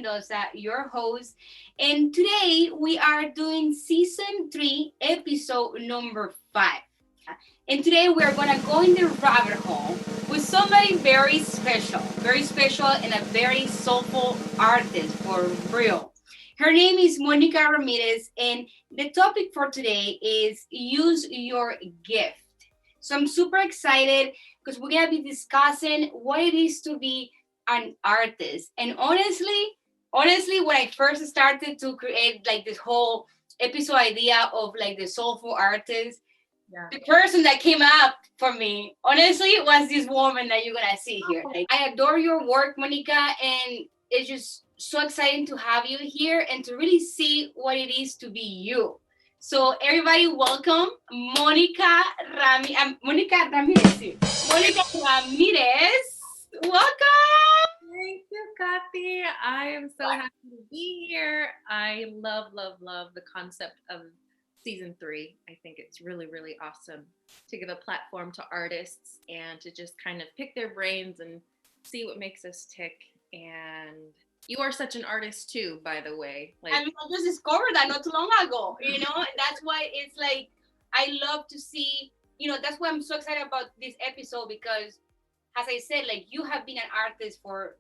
Mendoza, your host. And today we are doing season 3, episode number 5. And today we're going to go in the rabbit hole with somebody very special, and a very soulful artist for real. Her name is Monica Ramirez, and the topic for today is use your gift. So I'm super excited because we're gonna be discussing what it is to be an artist. And honestly, when I first started to create like this whole episode idea of like the soulful artist, Yeah. the person that came up for me, honestly, was this woman that you're gonna see here. Like, I adore your work, Monica, and it's just so exciting to have you here and to really see what it is to be you. So everybody, welcome Monica Ramirez. Monica Ramirez, welcome. Thank you, Kathy. I am so happy to be here. I love, love, love the concept of season 3. I think it's really, really awesome to give a platform to artists and to just kind of pick their brains and see what makes us tick. And you are such an artist too, by the way. I mean, I just discovered that not too long ago, and that's why it's like I love to see, that's why I'm so excited about this episode because, as I said, like you have been an artist for,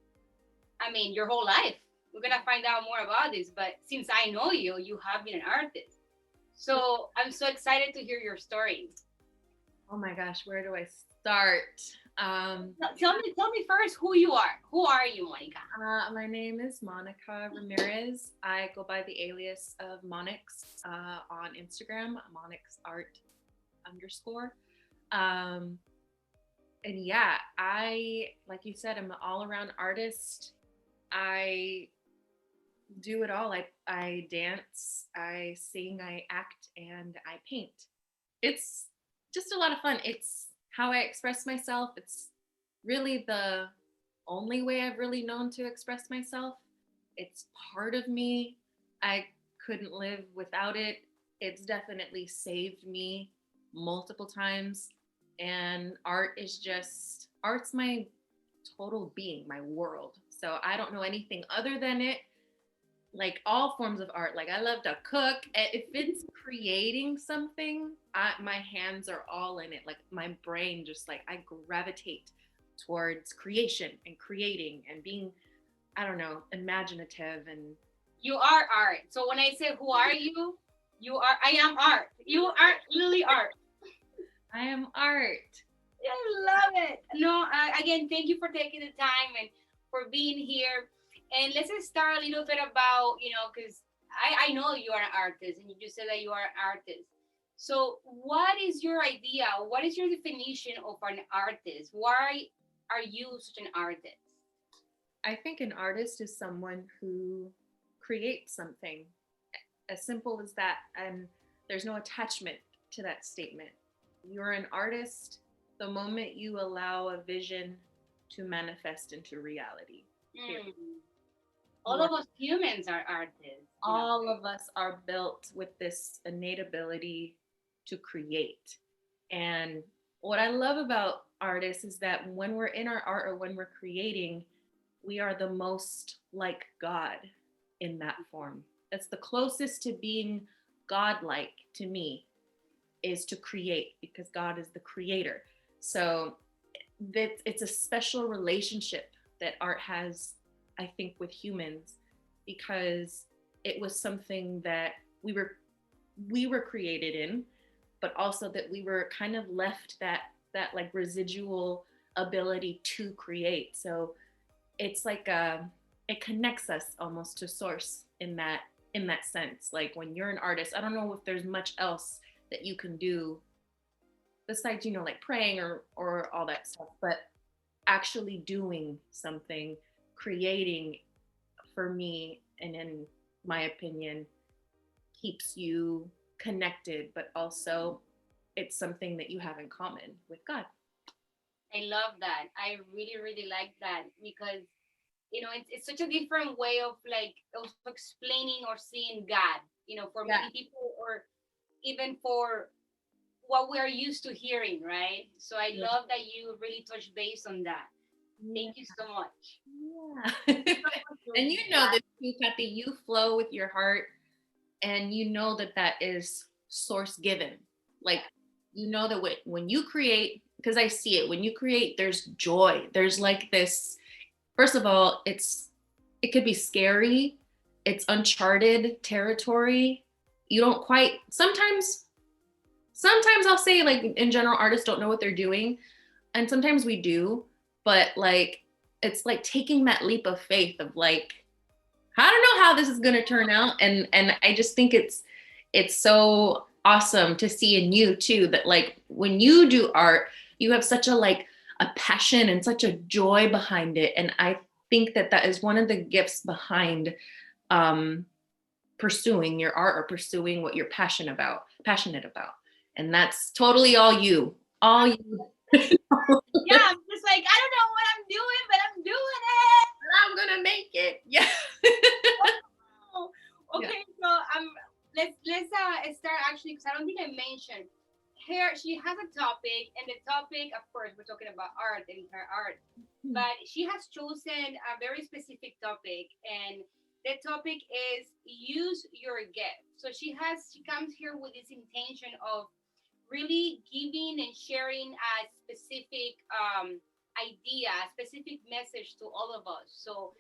I mean, your whole life. We're gonna find out more about this, but since I know you, you have been an artist. So I'm so excited to hear your story. Oh my gosh, where do I start? Tell me first who you are. Who are you, Monica? My name is Monica Ramirez. I go by the alias of Monix on Instagram, Monix Art underscore. Um, and yeah, like you said, I'm an all around artist. I do it all. I dance, I sing, I act, and I paint. It's just a lot of fun. It's how I express myself. It's really the only way I've really known to express myself. It's part of me. I couldn't live without it. It's definitely saved me multiple times. And art's my total being, my world. So I don't know anything other than it. Like all forms of art, like I love to cook. If it's creating something, my hands are all in it. Like my brain just like I gravitate towards creation and creating and being, I don't know, imaginative. And You are art. So when I say who are you, I am art. You are literally art. I am art. I love it. No, again, thank you for taking the time and for being here. And let's just start a little bit about, because I know you are an artist and you just said that you are an artist. So, what is your idea? What is your definition of an artist? Why are you such an artist? I think an artist is someone who creates something as simple as that, and there's no attachment to that statement. You're an artist the moment you allow a vision to manifest into reality. Mm. All of us humans are artists. All of us are built with this innate ability to create. And what I love about artists is that when we're in our art or when we're creating, we are the most like God in that form. That's the closest to being godlike to me, is to create, because God is the creator. So it's a special relationship that art has, I think, with humans, because it was something that we were created in, but also that we were kind of left that like residual ability to create. So it's like it connects us almost to source in that sense. Like when you're an artist, I don't know if there's much else that you can do besides, like praying or all that stuff, but actually doing something, creating, for me and in my opinion, keeps you connected, but also it's something that you have in common with God. I love that. I really, really like that because it's such a different way of like also explaining or seeing God. For Yeah. many people, or even for what we are used to hearing, right? So I love that you really touch base on that. Yeah. Thank you so much. Yeah. So much for And you know that. this too, Kathy, you flow with your heart and you know that that is source given. Like, Yeah. you know that when you create, because I see it, when you create, there's joy. There's like this, first of all, it could be scary. It's uncharted territory. You don't quite, sometimes I'll say like in general, artists don't know what they're doing. And sometimes we do, but like, it's like taking that leap of faith of like, I don't know how this is going to turn out. And I just think it's so awesome to see in you too, that like when you do art, you have such a like a passion and such a joy behind it. And I think that that is one of the gifts behind um, pursuing your art or pursuing what you're passionate about. And that's totally all you. Yeah, I'm just like, I don't know what I'm doing, but I'm doing it. I'm gonna make it. Yeah. Oh, Yeah. okay, so let's start actually because I don't think I mentioned her. She has a topic, and the topic, of course, we're talking about art and her art, but she has chosen a very specific topic, and the topic is use your gift. So she comes here with this intention of really giving and sharing a specific idea, a specific message to all of us. So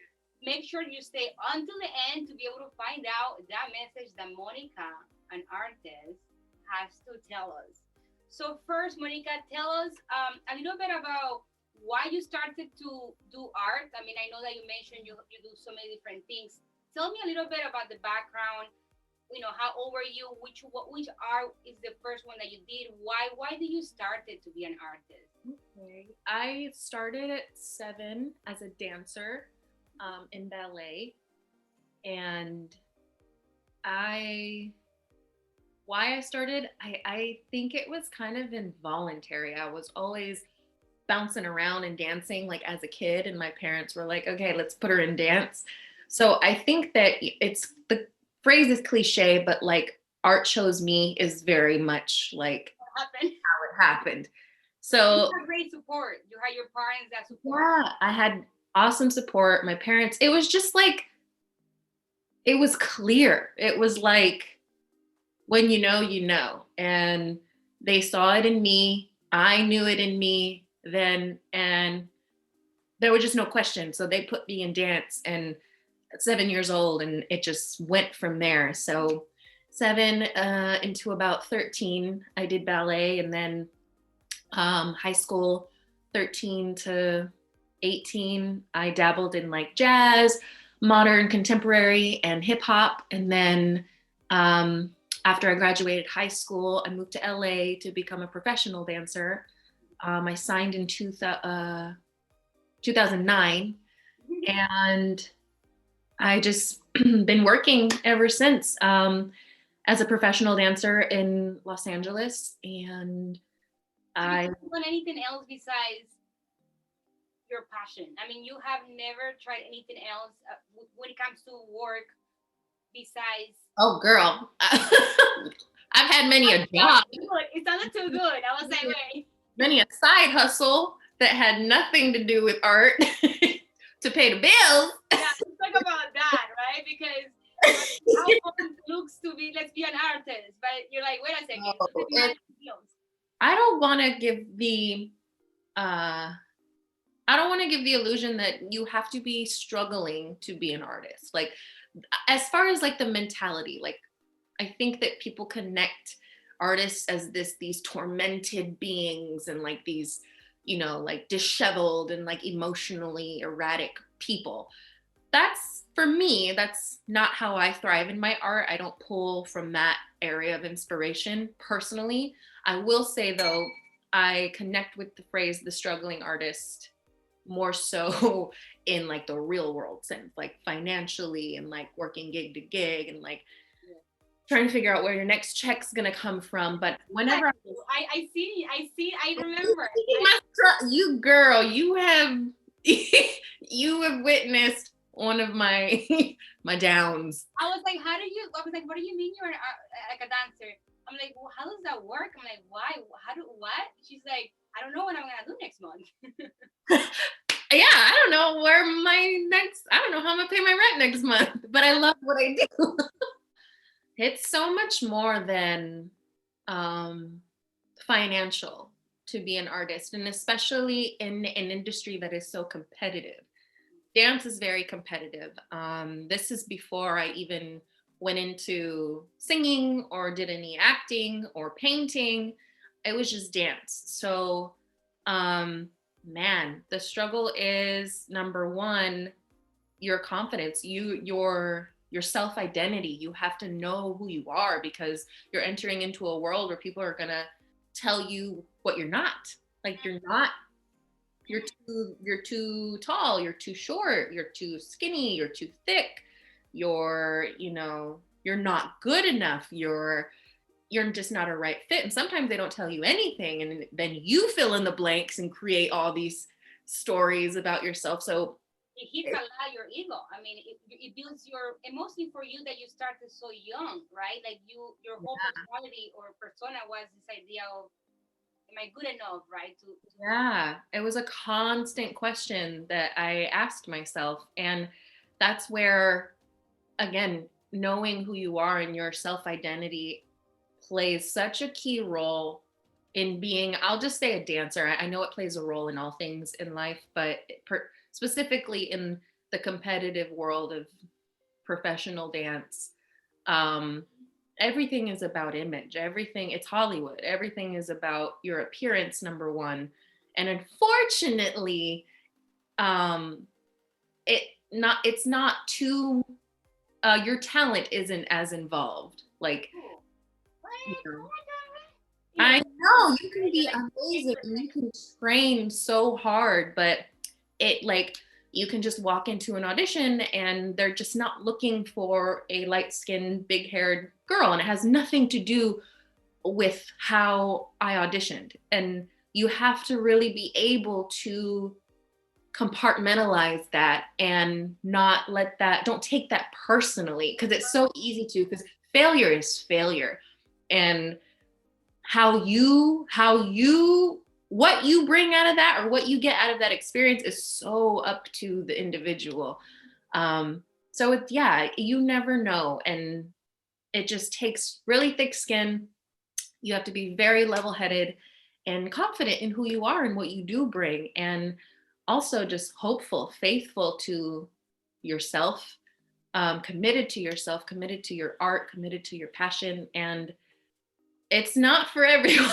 make sure you stay until the end to be able to find out that message that Monica, an artist, has to tell us. So first, Monica, tell us a little bit about why you started to do art. I mean, I know that you mentioned you do so many different things. Tell me a little bit about the background. How old were you? Which art is the first one that you did? Why did you started to be an artist? Okay. I started at 7 as a dancer in ballet, and I why I started, I think it was kind of involuntary. I was always bouncing around and dancing like as a kid, and my parents were like, "Okay, let's put her in dance." So I think that it's the phrase is cliche, but like art shows me is very much like What happened? how it happened. You So had great support. You had your parents that support. yeah, I had awesome support. My parents, it was just like, it was clear. It was like, when you know, you know. And they saw it in me. I knew it in me then. And there was just no question. So they put me in dance and at 7 years old, and it just went from there. So 7 into about 13, I did ballet, and then high school, 13 to 18, I dabbled in like jazz, modern, contemporary, and hip hop. And then after I graduated high school, I moved to LA to become a professional dancer. I signed in 2009, and I just been working ever since as a professional dancer in Los Angeles. And So you I haven't done anything else besides your passion. I mean, you have never tried anything else when it comes to work besides. Oh, girl. I've had many a That job, was good. It sounded too good. I was like, wait. many a side hustle that had nothing to do with art to pay the bills. Yeah, let's talk about that, right? Because how fun it looks to be, let's be an artist, but you're like, wait a second, Oh, this is my skills. I don't want to give the uh, I don't want to give the illusion that you have to be struggling to be an artist. Like, as far as like the mentality, like I think that people connect artists as these tormented beings and like these, like disheveled and like emotionally erratic people. That's, for me, that's not how I thrive in my art. I don't pull from that area of inspiration personally. I will say though, I connect with the phrase the struggling artist more so in like the real world sense, like financially and like working gig to gig and like trying to figure out where your next check's gonna come from. But whenever I remember. you girl, you have you have witnessed one of my my downs. I was like, I was like, what do you mean you're like a dancer? I'm like, well, how does that work? I'm like, why? What? She's like, I don't know what I'm gonna do next month. Yeah, I don't know where I don't know how I'm gonna pay my rent next month, but I love what I do. It's so much more than um, financial to be an artist, and especially in an industry that is so competitive. Dance is very competitive. This is before I even went into singing or did any acting or painting. It was just dance. So, um, man, the struggle is number one, your confidence, your self identity. You have to know who you are because you're entering into a world where people are gonna tell you what you're not. Like you're not, you're too tall, you're too short, you're too skinny, you're too thick, you're not good enough, you're just not a right fit. And sometimes they don't tell you anything, and then you fill in the blanks and create all these stories about yourself. So it hits a lot your ego. I mean, it builds your, and mostly for you that you started so young, right? Like your whole personality or persona was this idea of, am I good enough, right? yeah, it was a constant question that I asked myself. And that's where, again, knowing who you are and your self identity plays such a key role in being, I'll just say, a dancer. I know it plays a role in all things in life, but specifically in the competitive world of professional dance, um, everything is about image. Everything, it's Hollywood. Everything is about your appearance, number one. And unfortunately, um, it's not too, your talent isn't as involved. Like, you know, I know you can be amazing and you can train so hard, but it like you can just walk into an audition and they're just not looking for a light-skinned, big-haired girl, and it has nothing to do with how I auditioned. And you have to really be able to compartmentalize that and not let that, don't take that personally, because it's so easy to, because failure is failure. And what you bring out of that or what you get out of that experience is so up to the individual. So it's, yeah, you never know. And it just takes really thick skin. You have to be very level-headed and confident in who you are and what you do bring, and also just hopeful, faithful to yourself, committed to yourself, committed to your art, committed to your passion. And it's not for everyone.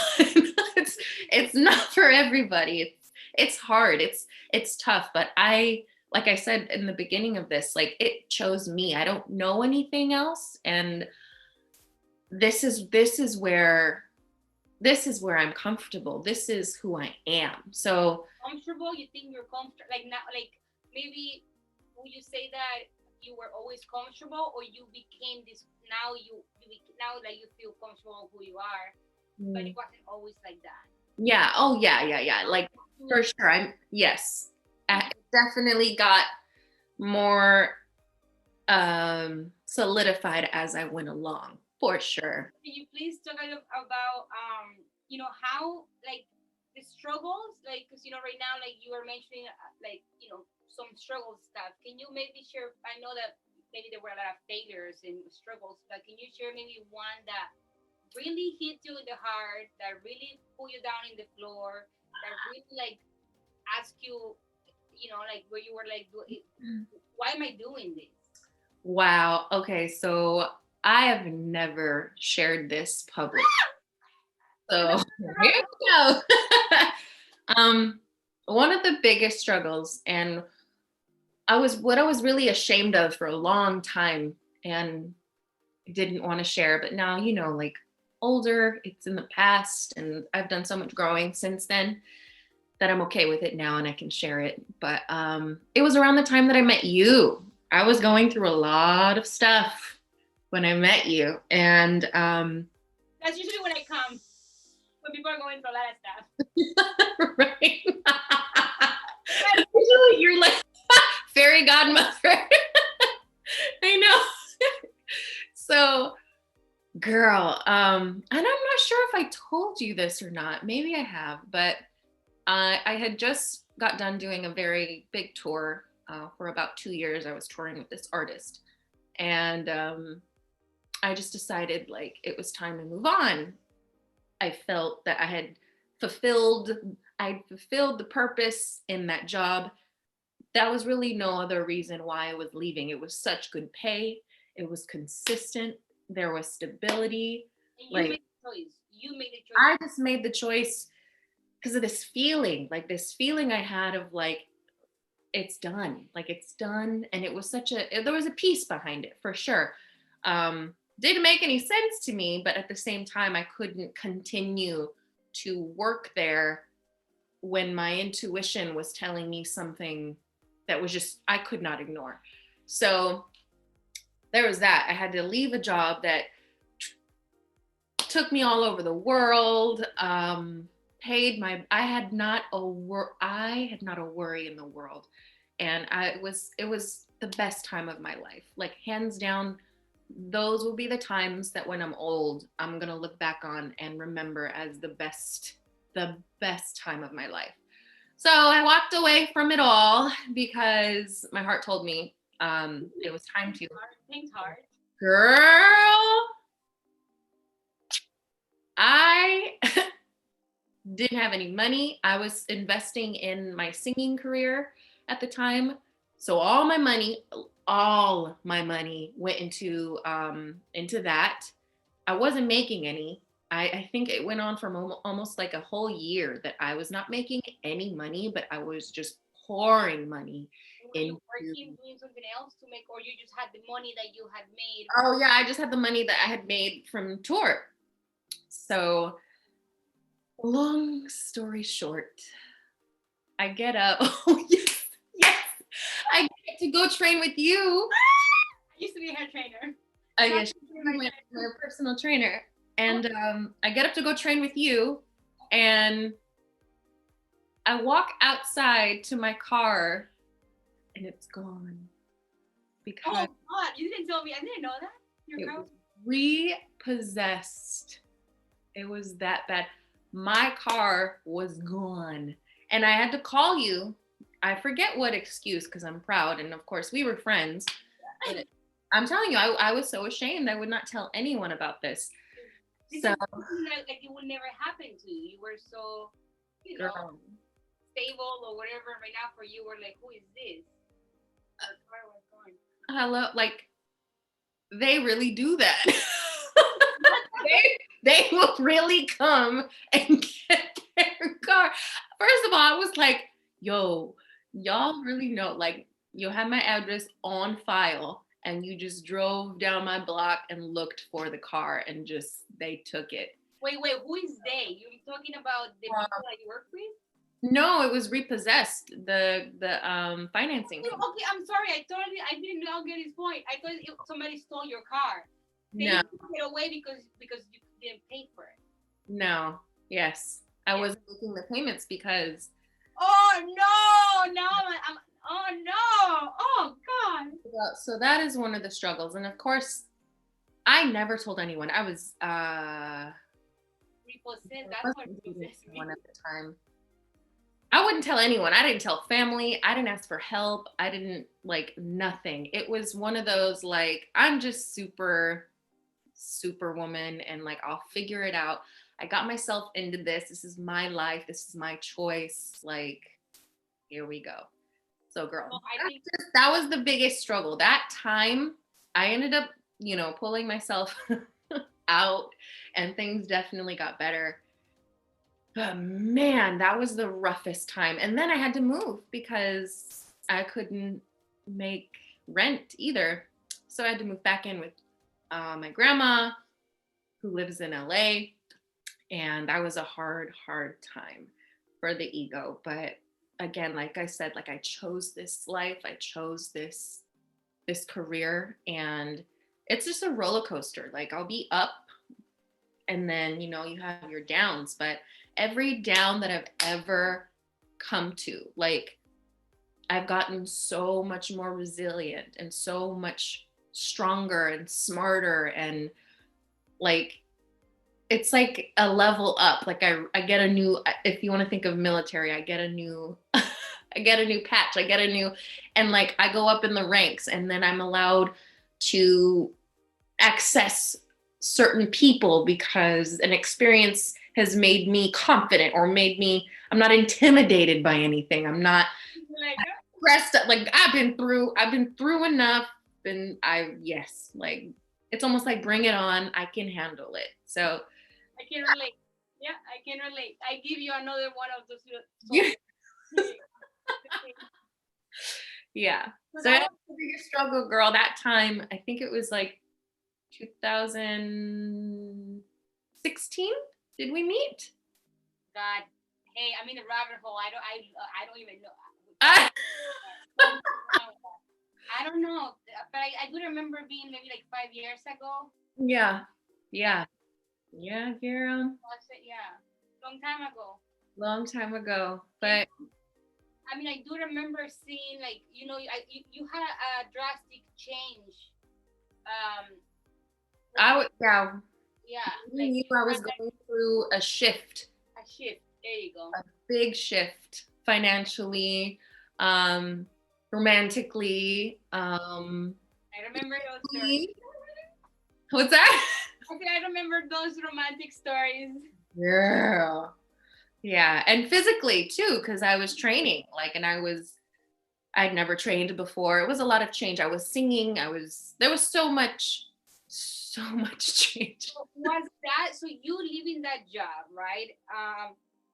it's not for everybody. It's hard. It's tough. But like I said in the beginning of this, like it chose me. I don't know anything else, and this is where I'm comfortable. This is who I am. So comfortable. You think you're comfortable? Like now, like maybe would you say that you were always comfortable, or you became this now? Now that you feel comfortable who you are, but it wasn't always like that. Yeah. Oh, yeah. Like for sure. Yes. I definitely got more solidified as I went along, for sure. Can you please talk about how like the struggles, like because right now like you were mentioning like some struggle stuff. Can you maybe share? I know that maybe there were a lot of failures and struggles, but can you share maybe one that really hit you in the heart, that really pull you down in the floor, that really like ask you, like where you were like, why am I doing this? Wow. Okay. So I have never shared this public. So here we go. One of the biggest struggles, and what I was really ashamed of for a long time and didn't want to share, but now, like older, it's in the past, and I've done so much growing since then that I'm okay with it now and I can share it. But it was around the time that I met you. I was going through a lot of stuff when I met you. And that's usually when I come, when people are going through a lot of stuff. Right. You're like fairy godmother. I know. So, girl, and I'm not sure if I told you this or not. Maybe I have, but I had just got done doing a very big tour. For about 2 years, I was touring with this artist. And I just decided like it was time to move on. I felt that fulfilled, I'd fulfilled the purpose in that job. That was really no other reason why I was leaving. It was such good pay. It was consistent. There was stability. And you Like made the choice. You made the choice. I just made the choice because of this feeling I had of like, it's done, like it's done. And it was there was a peace behind it for sure. Didn't make any sense to me, but at the same time, I couldn't continue to work there when my intuition was telling me something that was just, I could not ignore. So there was that. I had to leave a job that took me all over the world. I had not a worry in the world, and it was the best time of my life. Like hands down, those will be the times that when I'm old, I'm gonna look back on and remember as the best time of my life. So I walked away from it all because my heart told me it was time to. Things hard. Girl, I didn't have any money. I was investing in my singing career at the time. So all my money went into that. I wasn't making any. I think it went on for almost like a whole year that I was not making any money, but I was just pouring money Were you into. working, doing something else to make, or you just had the money that you had made? Oh yeah, I just had the money that I had made from tour. So long story short, I get up. Oh yes, yes. I get to go train with you. I used to be a hair trainer. Yes, my personal trainer. And I get up to go train with you, and I walk outside to my car, and it's gone because Oh God, you didn't tell me. I didn't know that. Your it car was repossessed. It was that bad. My car was gone, and I had to call you. I forget what excuse because I'm proud, and of course we were friends. But I'm telling you, I was so ashamed. I would not tell anyone about this. This So, is like it would never happen to you. You were so, girl, stable or whatever. Right now, for you, we're like, who is this? Your car was gone. hello, like they really do that. they will really come and get their car. First of all, I was like, yo, y'all really know, like, you have my address on file and you just drove down my block and looked for the car and just, they took it. Wait, who is they? You're talking about the people that you work with? No, it was repossessed. The financing. Okay, I'm sorry. I didn't know get his point. I thought somebody stole your car. They No, took it away because you didn't pay for it. no, yes, I wasn't making the payments because. Oh no! Now I'm. Oh no! Oh God! So that is one of the struggles, and of course, I never told anyone. I was Repossessed. That's what repossessed one at the time. I wouldn't tell anyone. I didn't tell family. I didn't ask for help. I didn't like nothing. It was one of those like I'm just super woman and like I'll figure it out. I got myself into this. This is my life. This is my choice. Like here we go. So girl, well, that was the biggest struggle. That time I ended up, pulling myself out and things definitely got better. But man, that was the roughest time. And then I had to move because I couldn't make rent either. So I had to move back in with my grandma who lives in LA. And that was a hard time for the ego. But again, like I said, like I chose this life, I chose this career, and it's just a roller coaster. Like I'll be up and then, you have your downs, but every down that I've ever come to, like I've gotten so much more resilient and so much stronger and smarter, and like it's like a level up. Like I get a new, if you want to think of military, I get a new I get a new patch, and like I go up in the ranks, and then I'm allowed to access certain people because an experience has made me confident or I'm not intimidated by anything. I'm not Like, pressed up. Like I've been through enough. Yes, like it's almost like bring it on. I can handle it. So I can relate. Yeah, I can relate. I give you another one of those yeah, stories. yeah. So So that that's was the biggest struggle, girl. That time, I think it was like 2016. Did we meet? God. Hey, I'm in the rabbit hole. I don't even know. Ah, I don't know, but I do remember being maybe like 5 years ago. yeah, yeah, yeah, girl. Was it? Yeah, long time ago. Long time ago, And but I mean, I do remember seeing like you had a drastic change. Um, yeah. yeah, I like knew you I was had like going through a shift, a shift. There you go. a big shift financially, romantically. I remember those stories. What's that? I remember those romantic stories. Girl. Yeah, and physically too, because I was training, like, and I'd never trained before. It was a lot of change. I was singing. There was so much change. Was that so? You leaving that job, right?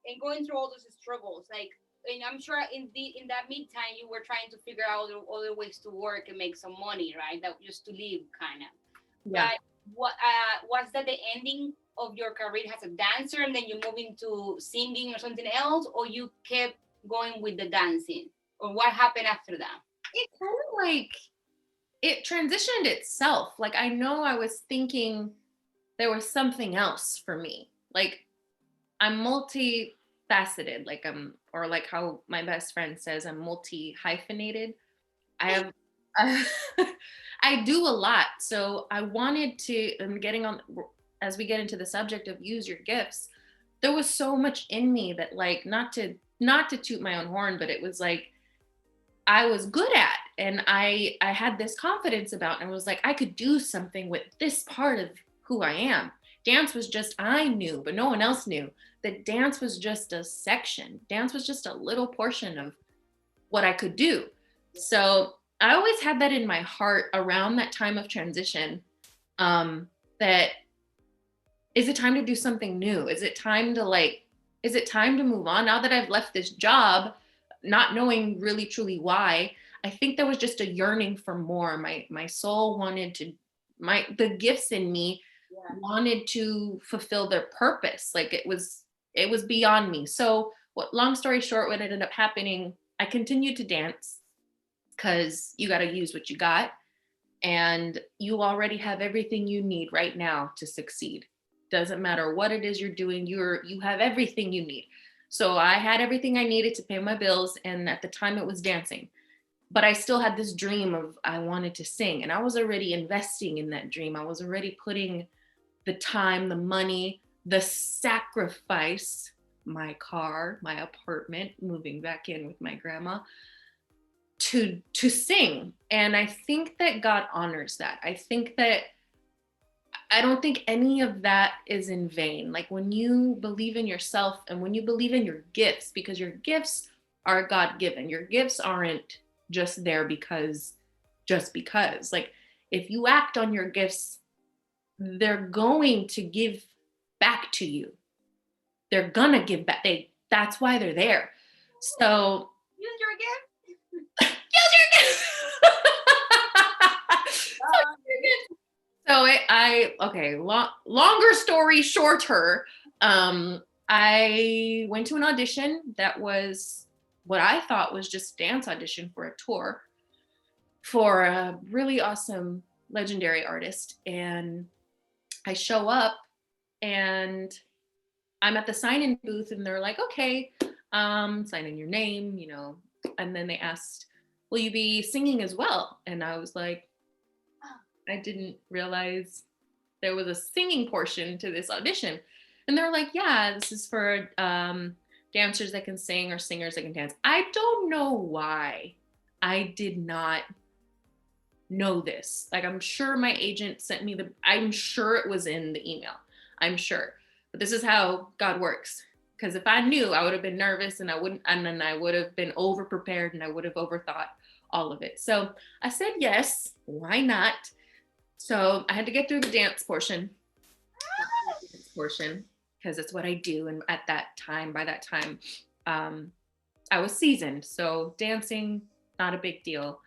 And going through all those struggles, like, and I'm sure in that meantime you were trying to figure out other ways to work and make some money, right? That just to live, kind of. Yeah. But what was that the ending of your career as a dancer, and then you move into singing or something else, or you kept going with the dancing, or what happened after that? It kind of like it transitioned itself. Like I know I was thinking there was something else for me. Like I'm multifaceted, like or like how my best friend says, I'm multi hyphenated. I have, I do a lot. So I wanted to, as we get into the subject of use your gifts, there was so much in me that like, not to toot my own horn, but it was like, I was good at, and I had this confidence about, and I was like, I could do something with this part of who I am. Dance was just, I knew, but no one else knew that dance was just a section. Dance was just a little portion of what I could do. So I always had that in my heart around that time of transition. That is it time to do something new? Is it time to move on now that I've left this job, not knowing really truly why? I think there was just a yearning for more. My soul wanted to, the gifts in me wanted to fulfill their purpose. Like it was beyond me. So what, long story short, what ended up happening, I continued to dance because you got to use what you got, and you already have everything you need right now to succeed. Doesn't matter what it is you're doing, you have everything you need. So I had everything I needed to pay my bills, and at the time it was dancing. But I still had this dream of I wanted to sing, and I was already investing in that dream. I was already putting the time, the money, the sacrifice, my car, my apartment, moving back in with my grandma, to sing. And I think that God honors that. I don't think any of that is in vain. Like when you believe in yourself and when you believe in your gifts, because your gifts are God given. Your gifts aren't just there just because. Like if you act on your gifts, they're going to give back to you. They're gonna give back. That's why they're there. So Use your gift. use your gifts. So okay, longer story shorter. I went to an audition that was what I thought was just dance audition for a tour for a really awesome legendary artist. And I show up and I'm at the sign-in booth and they're like, okay, sign in your name, and then they asked, will you be singing as well? And I was like, I didn't realize there was a singing portion to this audition. And they're like, yeah, this is for dancers that can sing or singers that can dance. I don't know why I did not know this. Like, I'm sure my agent sent me I'm sure it was in the email. I'm sure. But this is how God works. Because if I knew, I would have been nervous and then I would have been over prepared and I would have overthought all of it. So I said yes. Why not? So I had to get through the dance portion. Because it's what I do. And at that time, by that time, I was seasoned. So dancing, not a big deal.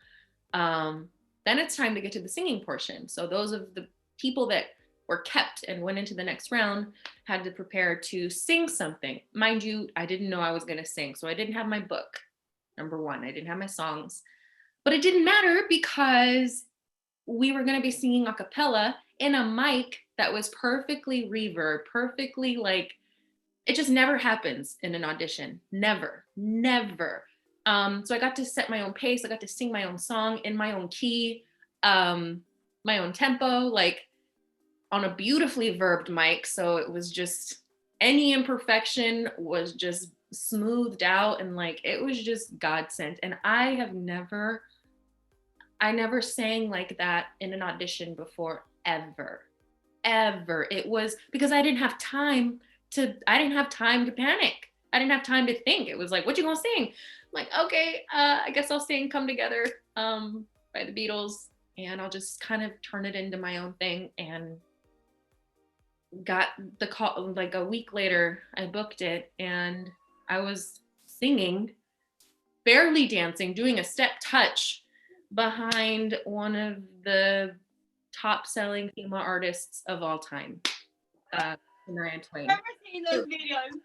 Then it's time to get to the singing portion. So those of the people that were kept and went into the next round had to prepare to sing something. Mind you, I didn't know I was going to sing. So I didn't have my book, number one. I didn't have my songs. But it didn't matter because we were going to be singing a cappella in a mic that was perfectly reverb, perfectly like, it just never happens in an audition. Never. So I got to set my own pace. I got to sing my own song in my own key, my own tempo, like on a beautifully verbed mic. So it was just, any imperfection was just smoothed out, and like, it was just God sent. And I never sang like that in an audition before, ever. It was because I didn't have time to panic. I didn't have time to think. It was like, what you gonna sing? I'm like, okay, I guess I'll sing Come Together by the Beatles, and I'll just kind of turn it into my own thing. And got the call like a week later. I booked it, and I was singing, barely dancing, doing a step touch behind one of the top selling female artists of all time, Shania Twain. I've never seen those videos.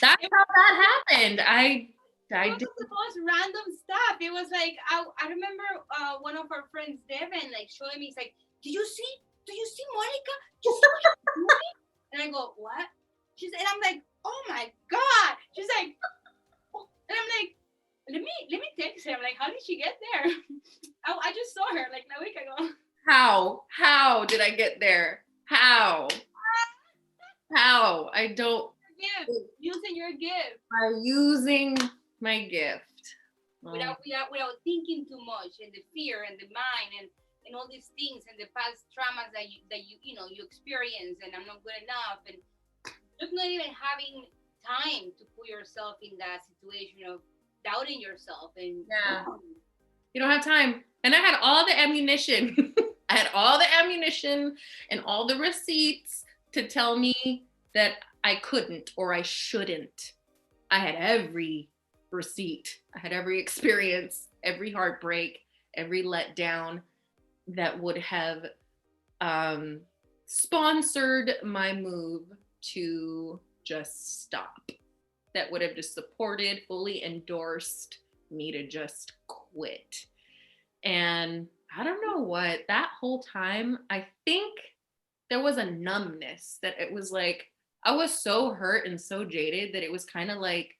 That's how that happened. I It was the most random stuff. It was like, I remember one of our friends, Devin, like showing me, he's like, do you see Monica? Do you see what she's doing? And I go, what? And I'm like, oh my God. She's like, oh. And I'm like, let me text her. I'm like, how did she get there? I just saw her like a week ago. How did I get there? How? I don't. Using your gift. By using my gift. Without thinking too much, and the fear and the mind and all these things and the past traumas that you experience, and I'm not good enough, and just not even having time to put yourself in that situation of doubting yourself. And you don't have time. And I had all the ammunition. I had all the ammunition and all the receipts to tell me that I couldn't or I shouldn't. I had every receipt. I had every experience, every heartbreak, every letdown that would have sponsored my move to just stop. That would have just supported, fully endorsed me to just quit. And I don't know what, that whole time, I think there was a numbness that it was like, I was so hurt and so jaded that it was kind of like,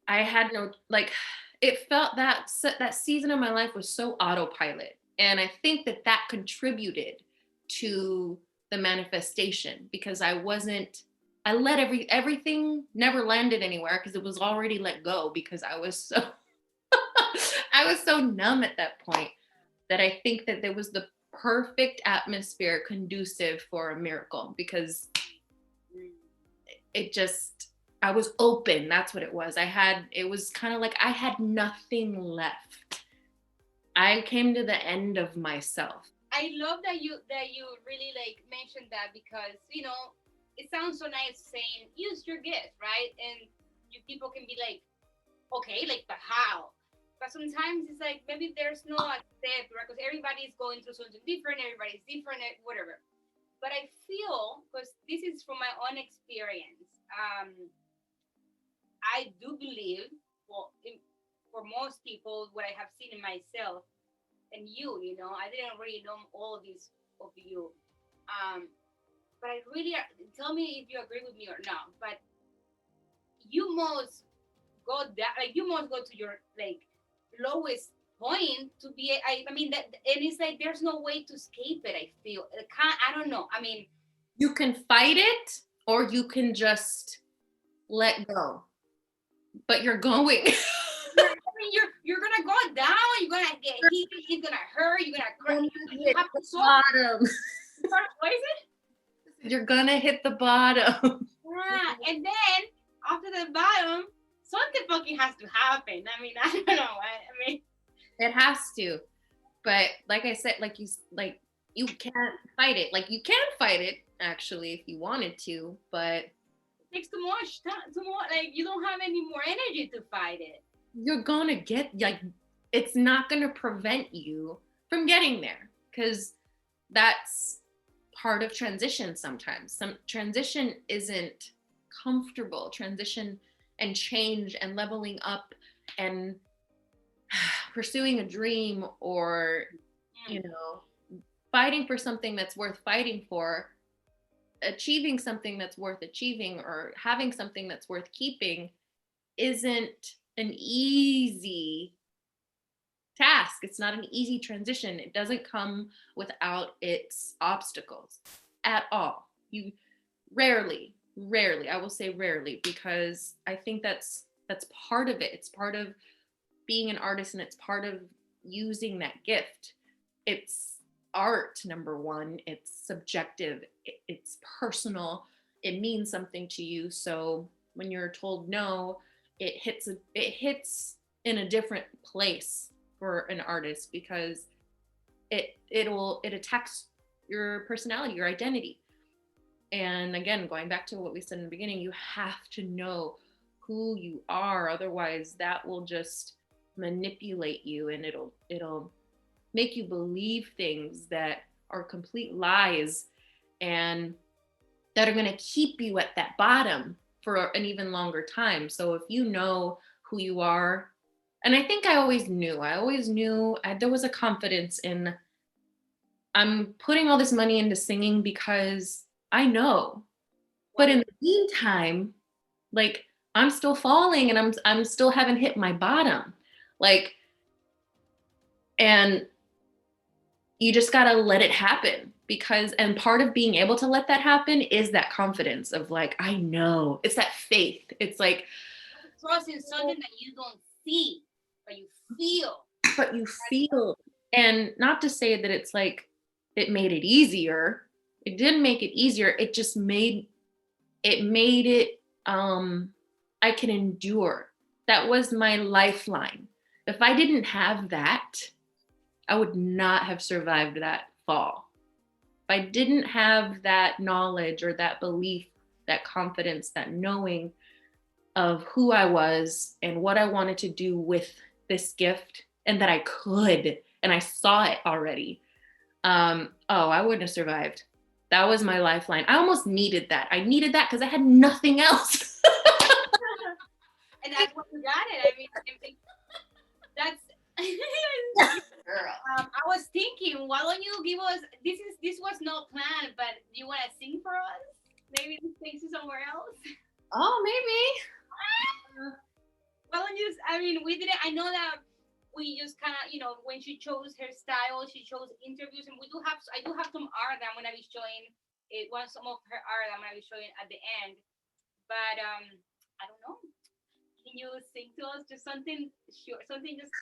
I had no, like, it felt that season of my life was so autopilot. And I think that contributed to the manifestation, because I let everything never landed anywhere because it was already let go, because I was so, I was so numb at that point that I think that there was the perfect atmosphere conducive for a miracle, because I was open. That's what it was. It was kind of like I had nothing left. I came to the end of myself. I love that you really like mentioned that, because it sounds so nice saying use your gift, right? And people can be like, okay, like, but how? But sometimes it's like maybe there's no step, right? Because everybody's going through something different, everybody's different, whatever. But I feel, because this is from my own experience, I do believe, for most people, what I have seen in myself and I didn't really know all of these of you. But I really, tell me if you agree with me or not, but you must go down, like you must go to your like lowest point to be, I mean that, and it's like there's no way to escape it. I feel I don't know. I mean, you can fight it, or you can just let go. But you're going. I mean, you're gonna go down. You're gonna get hit. It's gonna hurt. You're gonna cry. You have to solve. Bottom. What is it? You're gonna hit the bottom. Yeah, and then after the bottom, something fucking has to happen. I mean, I don't know. I mean, It has to. But like I said, you can't fight it. Like you can fight it actually if you wanted to, but it takes too much time. Too much. Like you don't have any more energy to fight it. you're gonna get it's not gonna prevent you from getting there, because that's part of transition. Sometimes some transition isn't comfortable. Transition and change and leveling up and pursuing a dream, or fighting for something that's worth fighting for, achieving something that's worth achieving, or having something that's worth keeping isn't an easy task. It's not an easy transition. It doesn't come without its obstacles at all. You rarely, I will say rarely, because I think that's part of it. It's part of being an artist, and it's part of using that gift. It's art, number one. It's subjective. It's personal. It means something to you. So when you're told no, it hits in a different place for an artist, because it attacks your personality, your identity. And again, going back to what we said in the beginning, you have to know who you are. Otherwise, that will just manipulate you, and it'll make you believe things that are complete lies, and that are going to keep you at that bottom for an even longer time. So if you know who you are, and I think I always knew, there was a confidence in, I'm putting all this money into singing because I know. But in the meantime, like, I'm still falling, and I'm still haven't hit my bottom. Like, and you just got to let it happen, and part of being able to let that happen is that confidence of like, I know. It's that faith. It's like trust in something that you don't see, but you feel. And not to say that it's like it made it easier. It didn't make it easier. It just made it I can endure. That was my lifeline. If I didn't have that, I would not have survived that fall. If I didn't have that knowledge, or that belief, that confidence, that knowing of who I was and what I wanted to do with this gift, and that I could, and I saw it already, I wouldn't have survived. That was my lifeline. I almost needed that. I needed that because I had nothing else. And that's what you got it. I mean, that's Girl. I was thinking, why don't you give us this was not planned, but do you want to sing for us? Maybe this takes you somewhere else. Oh, maybe. Why don't you? I mean, we didn't. I know that we just kind of, when she chose her style, she chose interviews, and I do have some art that I'm gonna be showing. Some of her art I'm gonna be showing at the end. But I don't know. Can you sing to us just something short, something just?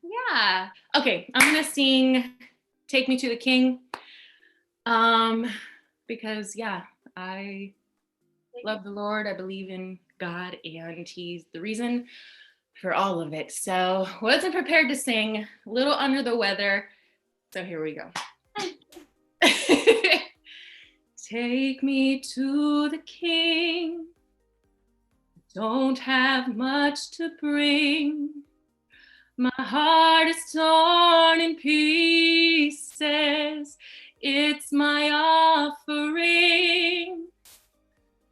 Yeah. Okay, I'm gonna sing "Take Me to the King," because I love the Lord. I believe in God, and He's the reason for all of it. So wasn't prepared to sing, a little under the weather. So here we go. Take me to the King. Don't have much to bring. My heart is torn in pieces. It's my offering.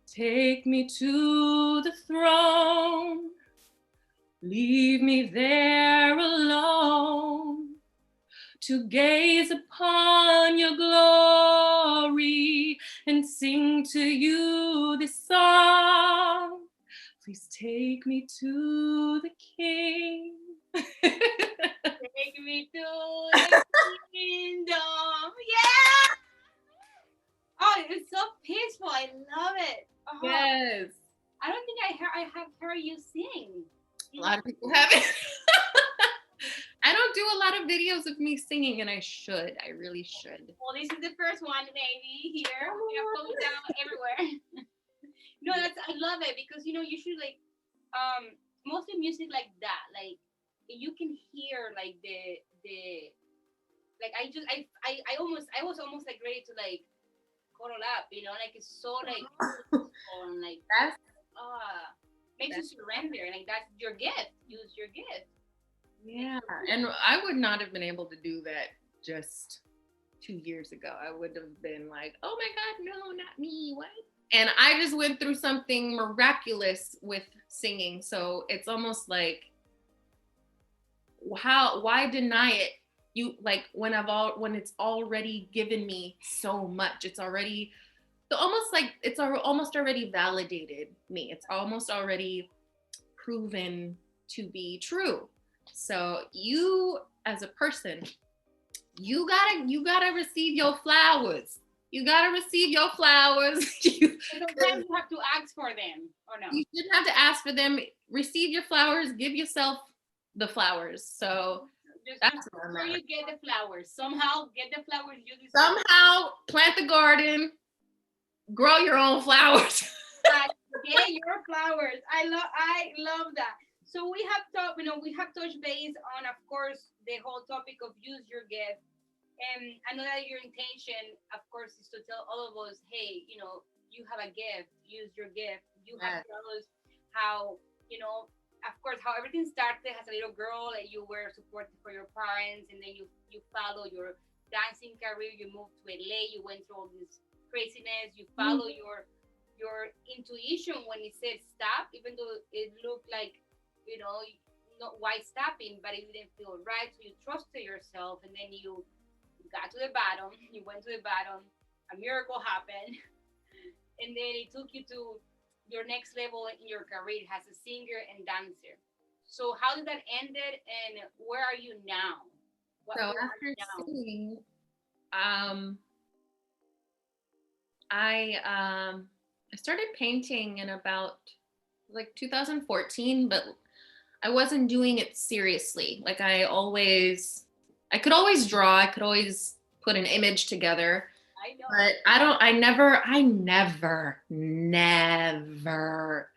Take me to the throne. Leave me there alone to gaze upon your glory and sing to you this song. Please take me to the King. Take me to the kingdom. Yeah. Oh, it's so peaceful. I love it. Oh. Yes. I don't think I have heard you sing. A lot of people haven't. I don't do a lot of videos of me singing, and I should. I really should. Well, this is the first one, baby. Here, we have closed down everywhere. No, that's I love it because you should like mostly music like that. Like you can hear like the like I was almost like ready to like cuddle up, like it's so like peaceful and like That's makes you surrender. Like that's your gift. Use your gift. Yeah, and I would not have been able to do that just 2 years ago. I would have been like, oh my God, no, not me. What? And I just went through something miraculous with singing. So it's almost like, why deny it? You like when it's already given me so much. It's already almost like it's almost already validated me. It's almost already proven to be true. So you as a person, you gotta receive your flowers. You gotta receive your flowers. Sometimes you have to ask for them, or no? You shouldn't have to ask for them. Receive your flowers. Give yourself the flowers. So that's where you get the flowers. Somehow get the flowers you deserve. Somehow plant the garden, grow your own flowers. Get your flowers. I love that. So we have touched base on, of course, the whole topic of use your gift. And I know that your intention, of course, is to tell all of us, hey, you have a gift, use your gift. You have to tell us how, of course, how everything started as a little girl, and you were supported for your parents, and then you follow your dancing career, you moved to LA, you went through all this craziness, you follow your intuition when it said stop, even though it looked like, not why stopping, but it didn't feel right. So you trusted yourself, and then you got to the bottom. You went to the bottom. A miracle happened, and then it took you to your next level in your career as a singer and dancer. So how did that ended, and where are you now? So after singing, I started painting in about like 2014, but I wasn't doing it seriously. Like I could always draw, I could always put an image together. I know. But I never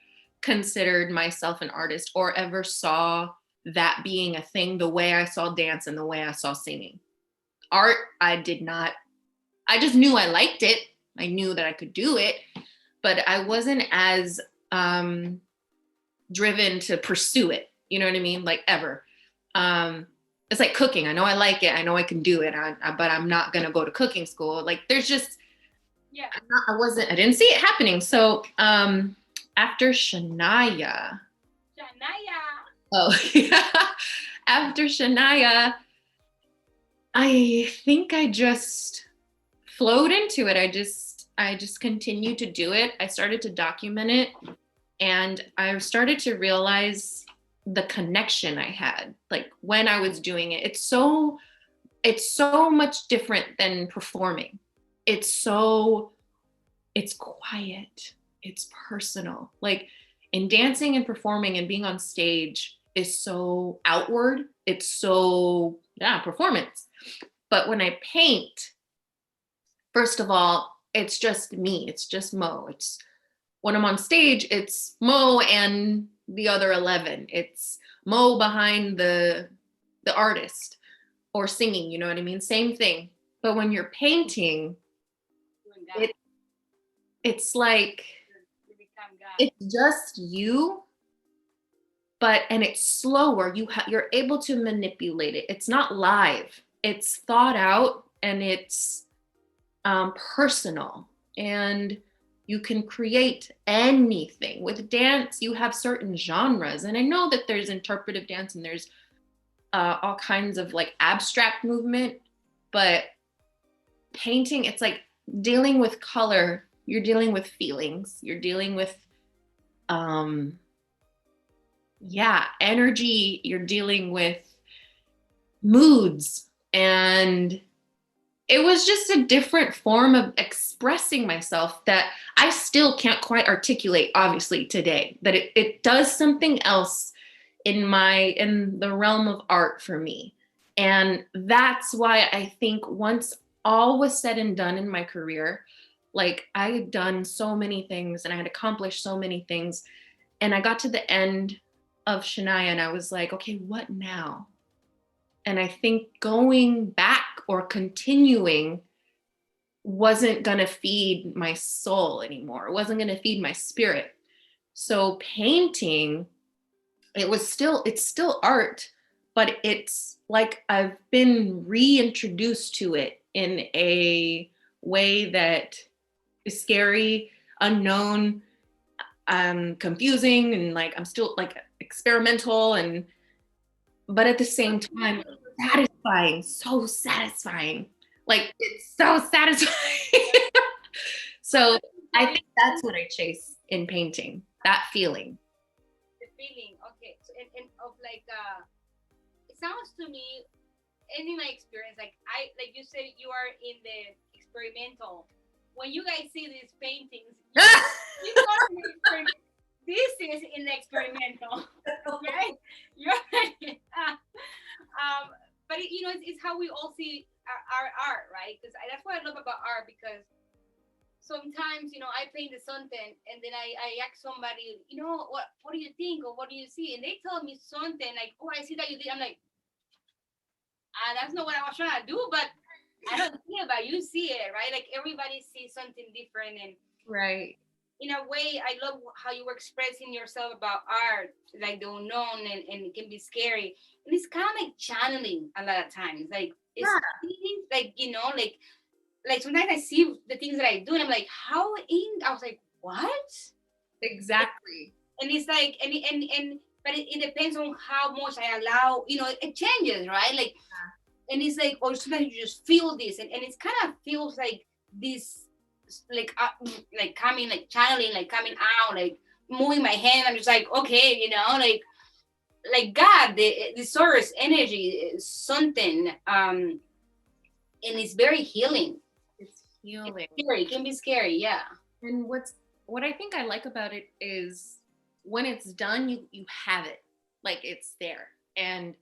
considered myself an artist or ever saw that being a thing the way I saw dance and the way I saw singing. Art, I did not. I just knew I liked it. I knew that I could do it, but I wasn't as driven to pursue it. You know what I mean? Like ever. It's like cooking. I know I like it. I know I can do it, but I'm not going to go to cooking school. Like there's just, I didn't see it happening. So after Shania. Oh, yeah. After Shania, I think I just flowed into it. I just continued to do it. I started to document it, and I started to realize the connection I had, like when I was doing it. It's so much different than performing. It's quiet. It's personal. Like in dancing and performing and being on stage is so outward. It's so, performance. But when I paint, first of all, it's just me. It's just Mo. It's when I'm on stage, it's Mo and the other 11. It's Mo behind the artist or singing, you know what I mean? Same thing. But when you're painting, it's like it's just you, and it's slower. You're able to manipulate it. It's not live. It's thought out, and it's personal, and you can create anything. With dance, you have certain genres, and I know that there's interpretive dance and there's all kinds of like abstract movement, but painting, it's like dealing with color. You're dealing with feelings. You're dealing with energy. You're dealing with moods, and it was just a different form of expressing myself that I still can't quite articulate, obviously, today. That it does something else in the realm of art for me. And that's why I think once all was said and done in my career, like I had done so many things and I had accomplished so many things. And I got to the end of Shania and I was like, okay, what now? And I think going back or continuing wasn't going to feed my soul anymore. It wasn't going to feed my spirit. So painting, it's still art, but it's like I've been reintroduced to it in a way that is scary, unknown, confusing, and like I'm still like experimental, and but at the same time satisfying, so satisfying. Like it's so satisfying. So I think that's what I chase in painting, that feeling. The feeling, okay. So, and of like, it sounds to me, and in my experience, like like you said, you are in the experimental. When you guys see these paintings, you are in the experiment. This is in the experimental, okay? You're but it's how we all see our art, right? Because that's what I love about art. Because sometimes I paint something and then I ask somebody, what do you think or what do you see, and they tell me something like, oh, I see that you did. I'm like, that's not what I was trying to do, but I don't see it, but you see it, right? Like everybody sees something different, and Right. in a way, I love how you were expressing yourself about art, like the unknown, and it can be scary, and it's kind of like channeling a lot of times, like it's Yeah, like like sometimes I see the things that I do, and I'm like, how in? I was like, what? exactly. And it's like, but it depends on how much I allow. It changes, right? Like, and it's like, or sometimes you just feel this, and it's kind of feels like this, like coming, like channeling, like coming out, like moving my hand. I'm just like, okay, like God, the source energy is something, and it's very healing. It's healing. Scary, it can be scary, yeah. And what I think I like about it is when it's done, you have it. Like it's there. And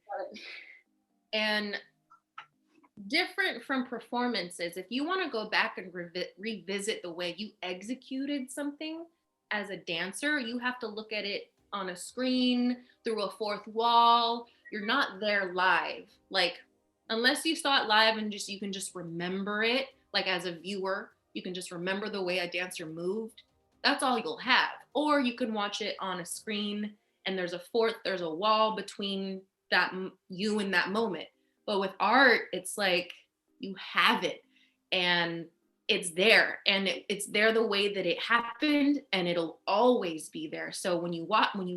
different from performances, if you want to go back and revisit the way you executed something as a dancer, you have to look at it on a screen through a fourth wall. You're not there live. Like unless you saw it live and just you can just remember it, like as a viewer, you can just remember the way a dancer moved. That's all you'll have. Or you can watch it on a screen and there's a wall between that you and that moment. But with art, it's like you have it and it's there, and it's there the way that it happened, and it'll always be there. So when you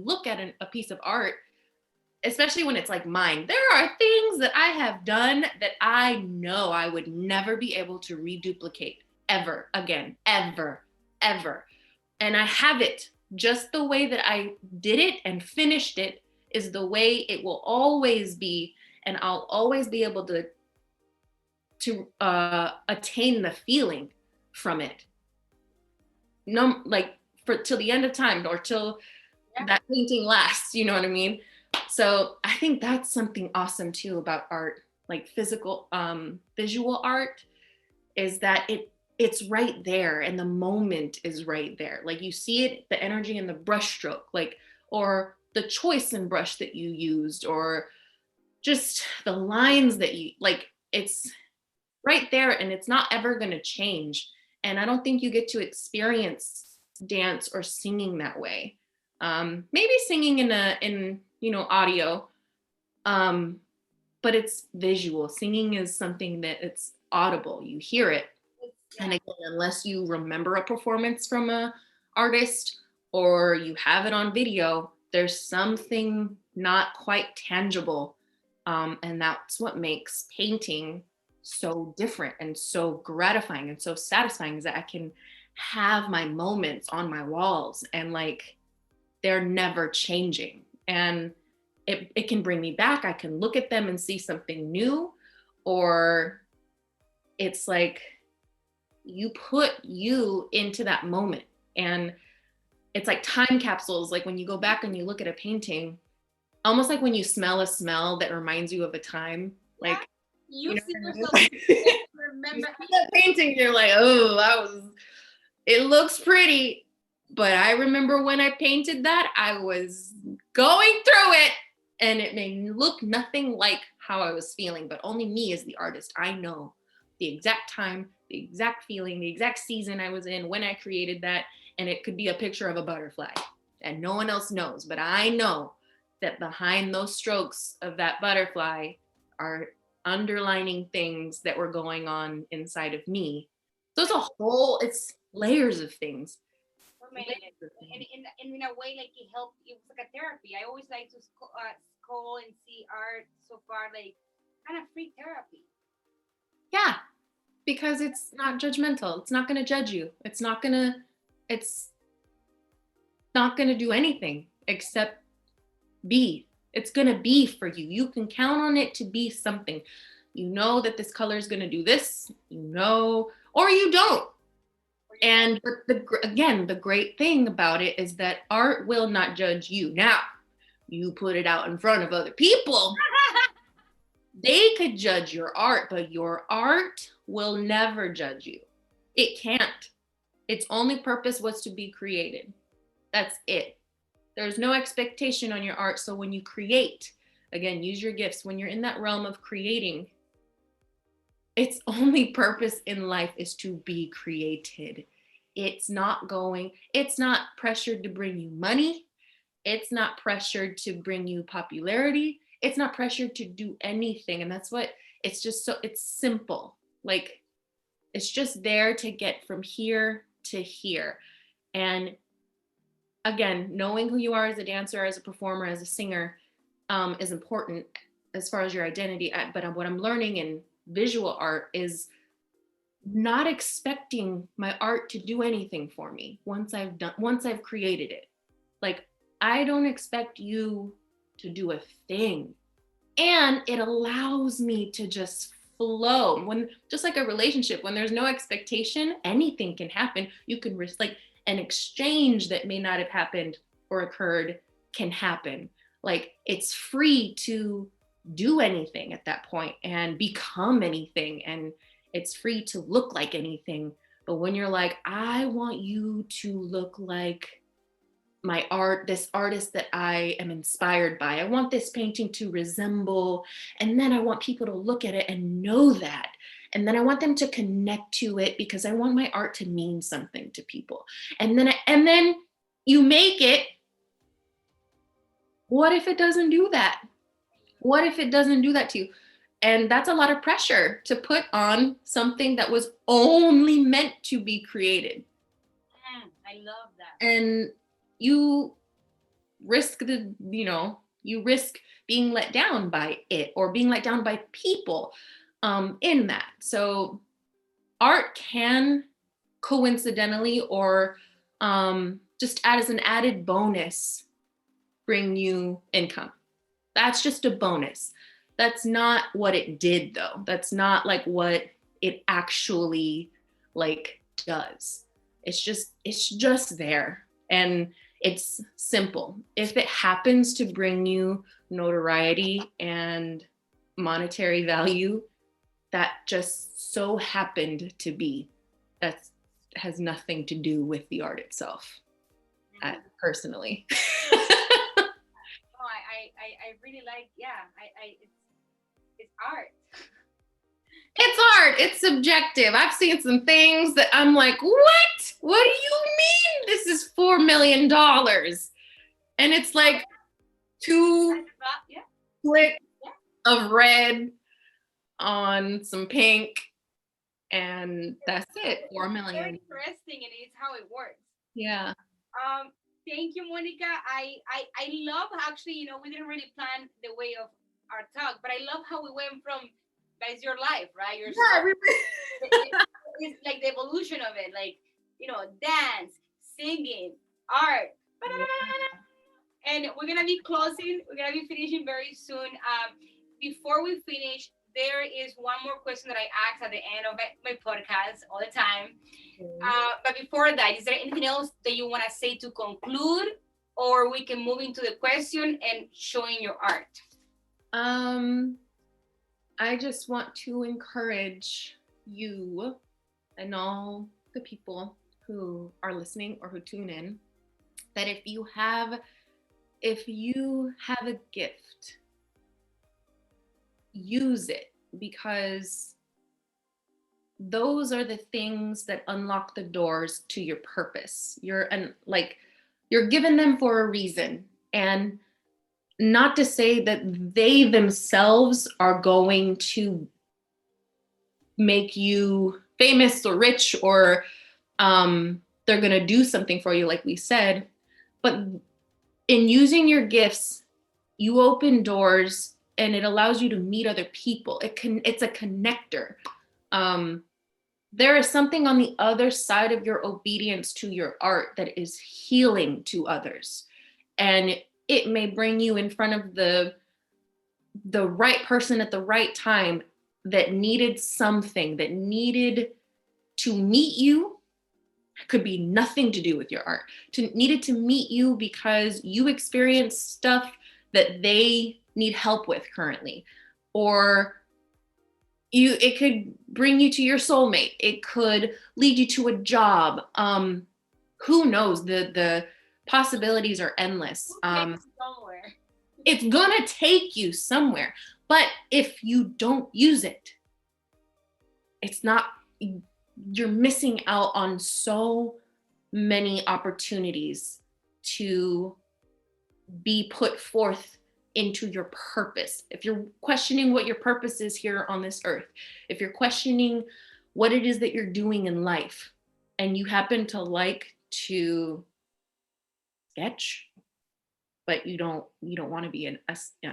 look at a piece of art, especially when it's like mine, there are things that I have done that I know I would never be able to reduplicate ever again, ever, ever. And I have it just the way that I did it and finished it is the way it will always be, and I'll always be able to attain the feeling from it. No, like for till the end of time or till that painting lasts. You know what I mean? So I think that's something awesome too about art, like visual art, is that it's right there and the moment is right there. Like you see it, the energy in the brush stroke, like or the choice in brush that you used, or just the lines that you like. It's right there and it's not ever going to change. And I don't think you get to experience dance or singing that way. Maybe singing in audio, um, but it's visual. Singing is something that it's audible. You hear it. And again, unless you remember a performance from a artist or you have it on video, there's something not quite tangible. And that's what makes painting so different and so gratifying and so satisfying, is that I can have my moments on my walls and like they're never changing. And it can bring me back. I can look at them and see something new, or it's like you put you into that moment. And it's like time capsules. Like when you go back and you look at a painting, almost like when you smell a smell that reminds you of a time. Yeah. Like, You you know see what I yourself, mean? You remember. see that painting, you're like, oh, it looks pretty. But I remember when I painted that, I was going through it and it may look nothing like how I was feeling, but only me as the artist, I know the exact time, the exact feeling, the exact season I was in when I created that. And it could be a picture of a butterfly and no one else knows, but I know that behind those strokes of that butterfly are underlining things that were going on inside of me. So it's layers of things. Amazing. And in a way, like it helped. It was like a therapy. I always like to scroll and see art so far, like kind of free therapy. Yeah, because it's not judgmental. It's not going to judge you. It's not going to do anything except be. It's going to be for you. You can count on it to be something. You know that this color is going to do this, or you don't. And again, the great thing about it is that art will not judge you. Now, you put it out in front of other people, they could judge your art, but your art will never judge you. It can't. Its only purpose was to be created. That's it. There's no expectation on your art. So when you create, again, use your gifts. When you're in that realm of creating, its only purpose in life is to be created. It's not pressured to bring you money. It's not pressured to bring you popularity. It's not pressured to do anything. And that's what it's simple. Like it's just there to get from here to here. And again, knowing who you are as a dancer, as a performer, as a singer is important as far as your identity. But what I'm learning in visual art is not expecting my art to do anything for me once I've created it. Like I don't expect you to do a thing. And it allows me to just flow. When just like a relationship, when there's no expectation, anything can happen. You can risk like an exchange that may not have happened or occurred can happen. Like it's free to do anything at that point and become anything, and it's free to look like anything. But when you're like, I want you to look like this artist that I am inspired by. I want this painting to resemble, and then I want people to look at it and know that. And then I want them to connect to it because I want my art to mean something to people. And then you make it. What if it doesn't do that? What if it doesn't do that to you? And that's a lot of pressure to put on something that was only meant to be created. I love that. And you risk being let down by it or being let down by people in that. So art can coincidentally or just as an added bonus bring you income. That's just a bonus. That's not what it did though. That's not like what it actually like does. It's just there. And it's simple. If it happens to bring you notoriety and monetary value, that just so happened to be. That has nothing to do with the art itself, personally. Oh, I really like, yeah, it's art. It's art. It's subjective. I've seen some things that I'm like, what? What do you mean this is $4 million? And it's like 2 clicks of red on some pink, and that's it. 4 million. Very interesting, and it's how it works. Yeah. Thank you, Monica. I love actually, we didn't really plan the way of our talk, but I love how we went from that's your life, right? Your story. It's like the evolution of it, like dance, singing, art. And we're gonna be closing. We're gonna be finishing very soon. Before we finish, there is one more question that I ask at the end of my podcast all the time. Okay. But before that, is there anything else that you want to say to conclude, or we can move into the question and showing your art? Um, I just want to encourage you and all the people who are listening or who tune in that if you have a gift, use it, because those are the things that unlock the doors to your purpose. You're given them for a reason, and not to say that they themselves are going to make you famous or rich, or they're going to do something for you, like we said. But in using your gifts, you open doors and it allows you to meet other people. It's a connector. Um, there is something on the other side of your obedience to your art that is healing to others. And it may bring you in front of the right person at the right time that needed something, that needed to meet you. Could be nothing to do with your art, needed to meet you because you experience stuff that they need help with currently, or it could bring you to your soulmate, it could lead you to a job. Who knows, the possibilities are endless. Somewhere. It's gonna take you somewhere, but if you don't use it, it's not, you're missing out on so many opportunities to be put forth into your purpose. If you're questioning what your purpose is here on this earth, if you're questioning what it is that you're doing in life, and you happen to like to sketch, but you don't want to be an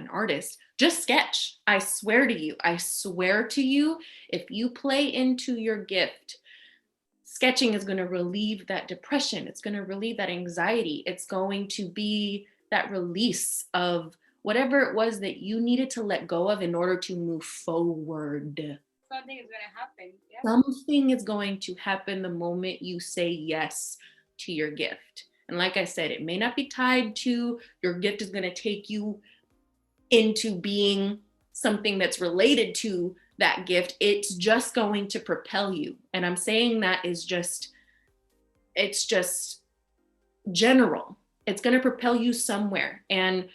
artist, just sketch. I swear to you, if you play into your gift, sketching is going to relieve that depression. It's going to relieve that anxiety. It's going to be that release of whatever it was that you needed to let go of in order to move forward. Something is going to happen. Yeah. Something is going to happen the moment you say yes to your gift. And like I said, it may not be tied to your gift is going to take you into being something that's related to that gift. It's just going to propel you. And I'm saying that is it's just general. It's going to propel you somewhere. And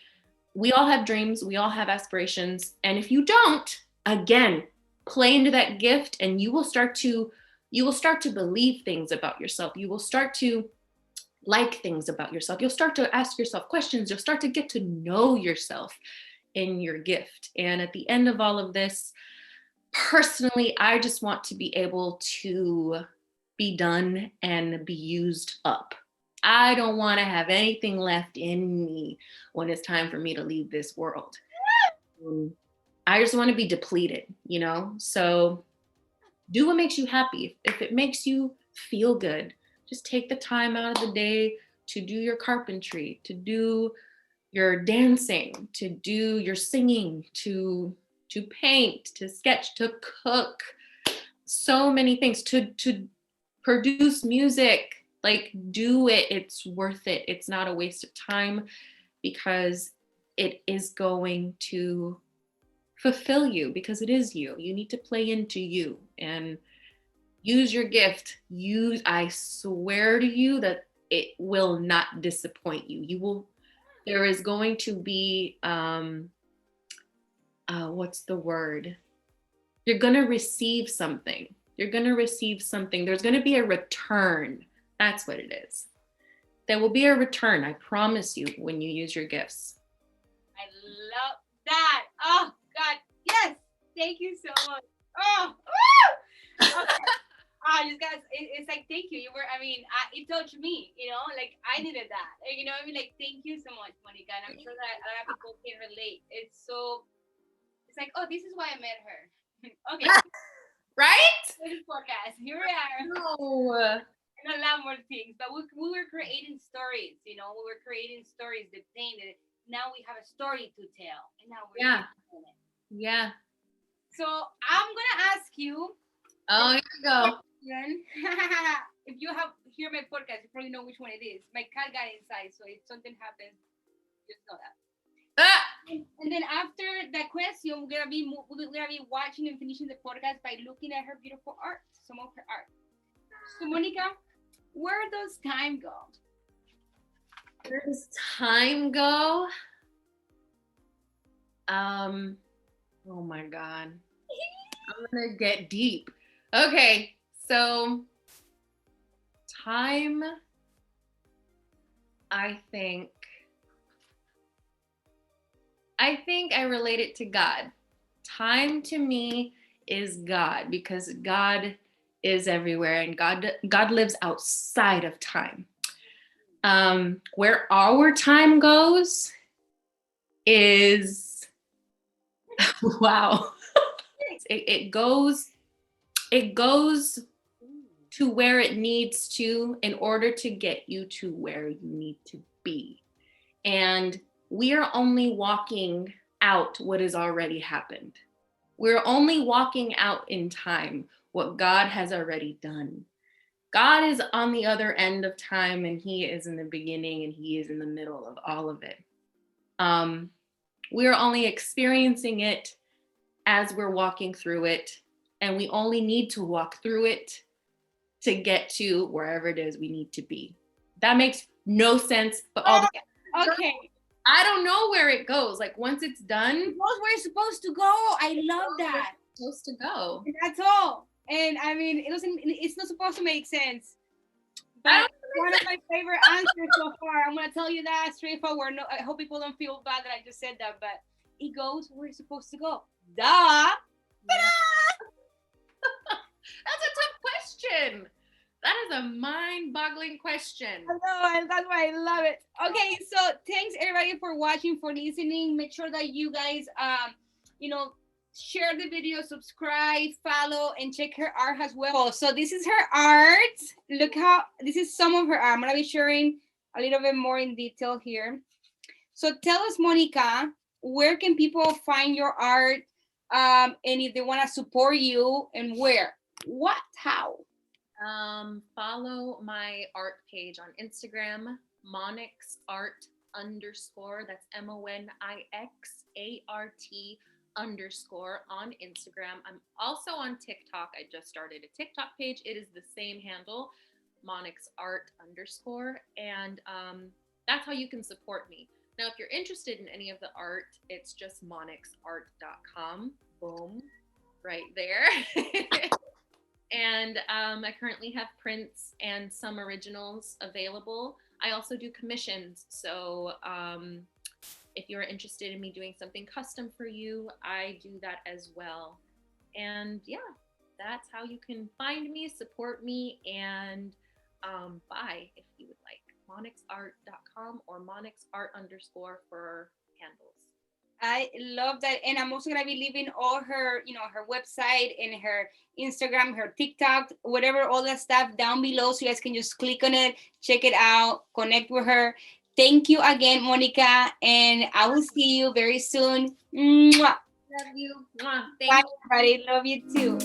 we all have dreams, we all have aspirations. And if you don't, again, play into that gift, and you will start to believe things about yourself. You will start to like things about yourself. You'll start to ask yourself questions. You'll start to get to know yourself in your gift. And at the end of all of this, personally, I just want to be able to be done and be used up. I don't want to have anything left in me when it's time for me to leave this world. I just want to be depleted, So do what makes you happy. If it makes you feel good, just take the time out of the day to do your carpentry, to do your dancing, to do your singing, to paint, to sketch, to cook, so many things, to produce music. Like, do it. It's worth it. It's not a waste of time, because it is going to fulfill you, because it is you. You need to play into you and use your gift. I swear to you that it will not disappoint you. There is going to be, what's the word? You're going to receive something. There's going to be a return. That's what it is. There will be a return, I promise you, when you use your gifts. I love that. Oh, God. Yes. Thank you so much. Oh, okay. You guys, it's like, thank you. It touched me, like I needed that. Like, thank you so much, Monica. And I'm sure that a lot of people can relate. It's like, oh, this is why I met her. Okay. Right? This podcast. Here we are. No. And a lot more things. But we were creating stories, We were creating stories that painted. Now we have a story to tell. And now we're Yeah. So I'm gonna ask you Oh, here we go. question. If you have hear my podcast, you probably know which one it is. My cat got inside, so if something happens, just know that. Ah! And then after that question, we're gonna be watching and finishing the podcast by looking at her beautiful art, some of her art. So Monica, where does time go? Where does time go? Oh my God. I'm gonna get deep. Okay, so time, I think I relate it to God. Time to me is God because God is everywhere and God lives outside of time. Where our time goes is wow. It goes to where it needs to in order to get you to where you need to be. And we are only walking out what has already happened. We're only walking out in time what God has already done. God is on the other end of time and he is in the beginning and he is in the middle of all of it. We are only experiencing it as we're walking through it, and we only need to walk through it to get to wherever it is we need to be. That makes no sense, but Okay. I don't know where it goes. Like once it's done, It goes where it's supposed to go. I love that. It's supposed to go. That's all. And I mean, it's not supposed to make sense. But one of my favorite answers so far. I'm gonna tell you that straightforward. No, I hope people don't feel bad that I just said that, but it goes where it's supposed to go. Duh. Yeah. That's a tough question. That is a mind-boggling question. I know, and that's why I love it. Okay, so thanks everybody for watching, for listening. Make sure that you guys, share the video, subscribe, follow, and check her art as well. So this is her art. Look how this is some of her art. I'm gonna be sharing a little bit more in detail here. So tell us, Monica, where can people find your art? And if they want to support you, and where? What? How? Follow my art page on Instagram, monixart_. That's MONIXART_ on Instagram. I'm also on TikTok. I just started a TikTok page. It is the same handle, monixart_. And that's how you can support me. Now, if you're interested in any of the art, it's just monixart.com. Boom, right there. And I currently have prints and some originals available. I also do commissions. So if you're interested in me doing something custom for you, I do that as well. And yeah, that's how you can find me, support me, and buy if you would like. monixart.com or monixart_ for handles. I love that. And I'm also going to be leaving all her, her website and her Instagram, her TikTok, whatever, all that stuff down below. So you guys can just click on it, check it out, connect with her. Thank you again, Monica. And I will see you very soon. Mwah. Love you. Mwah. Bye, everybody. Love you too.